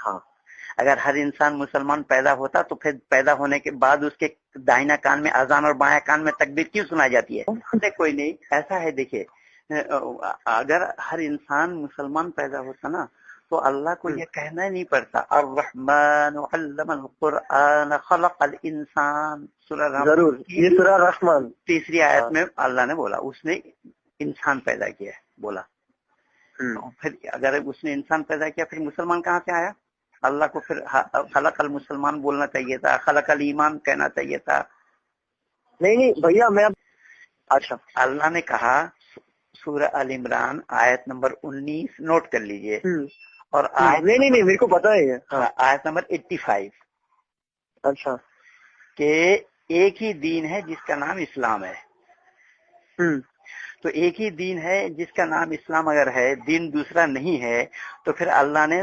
ہاں اگر ہر انسان مسلمان پیدا ہوتا تو پھر پیدا ہونے کے بعد اس کے دائنا کان میں اذان اور بایاں کان میں تکبیر کیوں سنائی جاتی ہے؟ کوئی نہیں ایسا ہے. دیکھیے اگر ہر انسان مسلمان پیدا ہوتا نا تو اللہ کو یہ کہنا ہی نہیں پڑتا الرحمن علم القرآن خلق الانسان. ضرور یہ سورہ رحمان تیسری آیت میں اللہ نے بولا اس نے انسان پیدا کیا ہے بولا. پھر اگر اس نے انسان پیدا کیا پھر مسلمان کہاں سے آیا؟ اللہ کو پھر خلق المسلمان بولنا چاہیے تھا, خلق الایمان کہنا چاہیے تھا. نہیں بھیا میں اچھا اللہ نے کہا سورہ ال عمران آیت نمبر 19 نوٹ کر لیجئے اور آیت نہیں میرے کو پتا ہے آیت نمبر 85 اچھا کہ ایک ہی دین ہے جس کا نام اسلام ہے. تو ایک ہی دین ہے جس کا نام اسلام اگر ہے, دین دوسرا نہیں ہے, تو پھر اللہ نے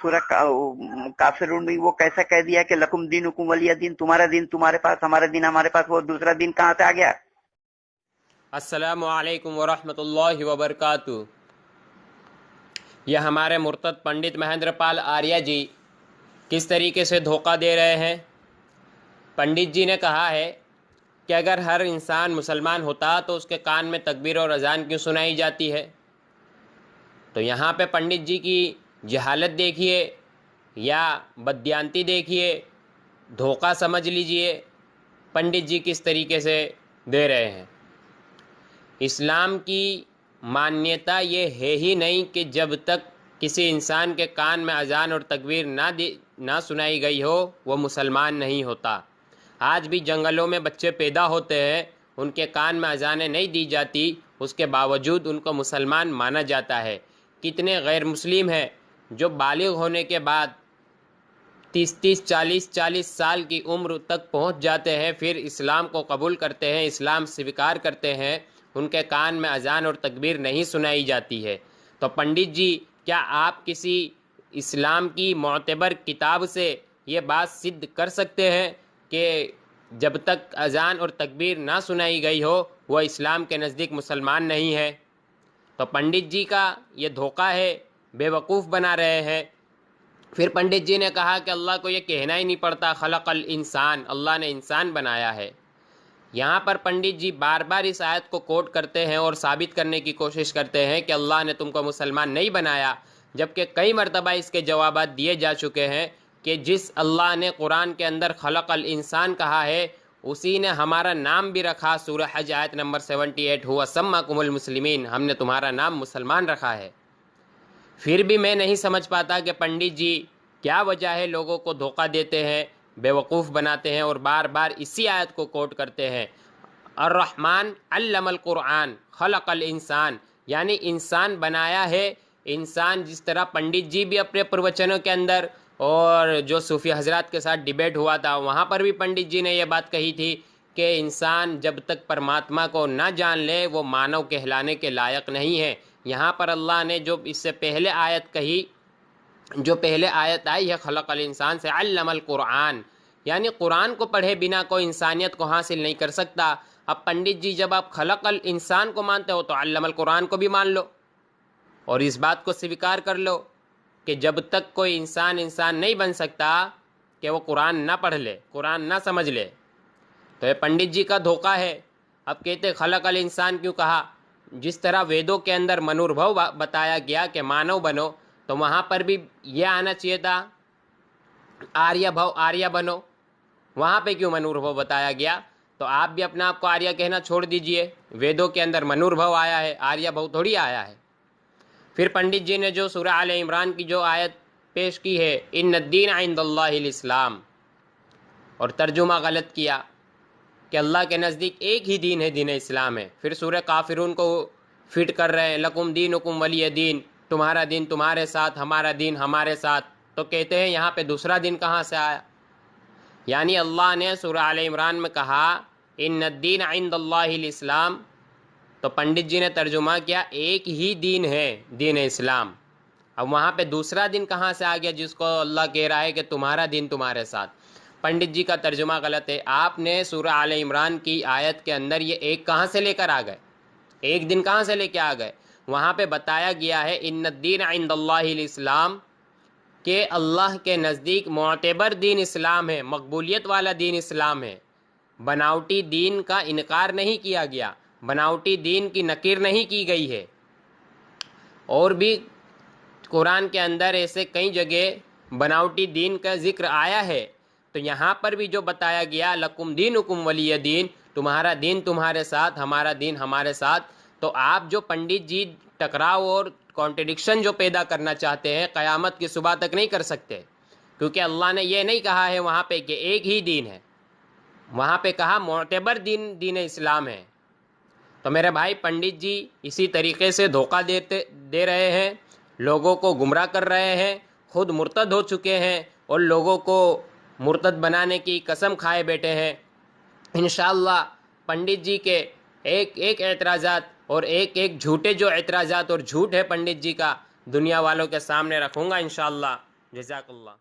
سورہ کافرون میں وہ کیسا کہہ دیا کہ لکم دینکم ولی دین, تمہارا دین تمہارے پاس ہمارا دین ہمارے پاس, وہ دوسرا دین کہاں سے آ گیا؟ السلام علیکم ورحمۃ اللہ وبرکاتہ. یہ ہمارے مرتد پنڈت مہندر پال آریہ جی کس طریقے سے دھوکہ دے رہے ہیں. پنڈت جی نے کہا ہے کہ اگر ہر انسان مسلمان ہوتا تو اس کے کان میں تکبیر اور اذان کیوں سنائی جاتی ہے. تو یہاں پہ پنڈت جی کی جہالت دیکھیے یا بددیانتی دیکھیے, دھوکہ سمجھ لیجئے پنڈت جی کس طریقے سے دے رہے ہیں. اسلام کی مانیتا یہ ہے ہی نہیں کہ جب تک کسی انسان کے کان میں اذان اور تکبیر نہ سنائی گئی ہو وہ مسلمان نہیں ہوتا. آج بھی جنگلوں میں بچے پیدا ہوتے ہیں, ان کے کان میں اذانیں نہیں دی جاتی, اس کے باوجود ان کو مسلمان مانا جاتا ہے. کتنے غیر مسلم ہیں جو بالغ ہونے کے بعد 30 40 سال کی عمر تک پہنچ جاتے ہیں, پھر اسلام کو قبول کرتے ہیں, اسلام سویکار کرتے ہیں, ان کے کان میں اذان اور تکبیر نہیں سنائی جاتی ہے. تو پنڈت جی کیا آپ کسی اسلام کی معتبر کتاب سے یہ بات سدھ کر سکتے ہیں کہ جب تک اذان اور تکبیر نہ سنائی گئی ہو وہ اسلام کے نزدیک مسلمان نہیں ہے؟ تو پنڈت جی کا یہ دھوکہ ہے, بے وقوف بنا رہے ہیں. پھر پنڈت جی نے کہا کہ اللہ کو یہ کہنا ہی نہیں پڑتا خلق الانسان, اللہ نے انسان بنایا ہے. یہاں پر پنڈت جی بار بار اس آیت کو کوٹ کرتے ہیں اور ثابت کرنے کی کوشش کرتے ہیں کہ اللہ نے تم کو مسلمان نہیں بنایا, جبکہ کئی مرتبہ اس کے جوابات دیے جا چکے ہیں کہ جس اللہ نے قرآن کے اندر خلق الانسان کہا ہے اسی نے ہمارا نام بھی رکھا. سورہ حج آیت نمبر 78 ہوا سماکم المسلمین, ہم نے تمہارا نام مسلمان رکھا ہے. پھر بھی میں نہیں سمجھ پاتا کہ پنڈت جی کیا وجہ ہے لوگوں کو دھوکہ دیتے ہیں, بے وقوف بناتے ہیں اور بار بار اسی آیت کو کوٹ کرتے ہیں. الرحمن علم القرآن خلق الانسان, یعنی انسان بنایا ہے. انسان جس طرح پنڈت جی بھی اپنے پروچنوں کے اندر اور جو صوفی حضرات کے ساتھ ڈیبیٹ ہوا تھا وہاں پر بھی پنڈت جی نے یہ بات کہی تھی کہ انسان جب تک پرماتما کو نہ جان لے وہ مانو کہلانے کے لائق نہیں ہے. یہاں پر اللہ نے جو اس سے پہلے آیت کہی, جو پہلے آیت آئی ہے خلق الانسان سے, علم القرآن, یعنی قرآن کو پڑھے بنا کوئی انسانیت کو حاصل نہیں کر سکتا. اب پنڈت جی جب آپ خلق الانسان کو مانتے ہو تو علم القرآن کو بھی مان لو اور اس بات کو سویکار کر لو کہ جب تک کوئی انسان نہیں بن سکتا کہ وہ قرآن نہ پڑھ لے, قرآن نہ سمجھ لے. تو یہ پنڈت جی کا دھوکہ ہے. اب کہتے خلق الانسان کیوں کہا؟ جس طرح ویدوں کے اندر منوربھو بتایا گیا کہ مانو بنو, تو وہاں پر بھی یہ آنا چاہیے تھا آریہ بھو, آریہ بنو. وہاں پہ کیوں منوربھو بتایا گیا؟ تو آپ بھی اپنا آپ کو آریہ کہنا چھوڑ دیجئے. ویدوں کے اندر منوربھو آیا ہے, آریہ بھو تھوڑی آیا ہے. پھر پنڈت جی نے جو سورہ آل عمران کی جو آیت پیش کی ہے ان الدین عند اللہ الاسلام, اور ترجمہ غلط کیا کہ اللہ کے نزدیک ایک ہی دین ہے, دین اسلام ہے. پھر سورہ کافرون کو فٹ کر رہے ہیں لکم دینکم ولی دین, تمہارا دین تمہارے ساتھ, ہمارا دین ہمارے ساتھ. تو کہتے ہیں یہاں پہ دوسرا دین کہاں سے آیا؟ یعنی اللہ نے سورہ آل عمران میں کہا ان الدین عند اللہ الاسلام, تو پنڈت جی نے ترجمہ کیا ایک ہی دین ہے, دین اسلام. اب وہاں پہ دوسرا دین کہاں سے آ گیا جس کو اللہ کہہ رہا ہے کہ تمہارا دین تمہارے ساتھ؟ پنڈت جی کا ترجمہ غلط ہے. آپ نے سورہ آل عمران کی آیت کے اندر یہ ایک کہاں سے لے کر آ گئے؟ ایک دن کہاں سے لے کے آ گئے؟ وہاں پہ بتایا گیا ہے ان الدین عند اللہ الاسلام, کہ اللہ کے نزدیک معتبر دین اسلام ہے، مقبولیت والا دین اسلام ہے، بناوٹی دین کا انکار نہیں کیا گیا، بناوٹی دین کی نکیر نہیں کی گئی ہے۔ اور بھی قرآن کے اندر ایسے کئی جگہ بناوٹی دین کا ذکر آیا ہے، تو یہاں پر بھی جو بتایا گیا لکم دینکم ولی دین، تمہارا دین تمہارے ساتھ، ہمارا دین ہمارے ساتھ، تو آپ جو پنڈت جی ٹکراؤ اور کانٹرڈکشن جو پیدا کرنا چاہتے ہیں قیامت کی صبح تک نہیں کر سکتے، کیونکہ اللہ نے یہ نہیں کہا ہے وہاں پہ کہ ایک ہی دین ہے، وہاں پہ کہا معتبر دین اسلام ہے۔ تو میرے بھائی پنڈت جی اسی طریقے سے دھوکہ دے رہے ہیں، لوگوں کو گمراہ کر رہے ہیں، خود مرتد ہو چکے ہیں اور لوگوں کو مرتد بنانے کی قسم کھائے بیٹھے ہیں۔ انشاءاللہ پنڈت جی کے ایک اعتراضات اور ایک جھوٹے جو اعتراضات اور جھوٹ ہے پنڈت جی کا دنیا والوں کے سامنے رکھوں گا انشاءاللہ۔ جزاک اللہ۔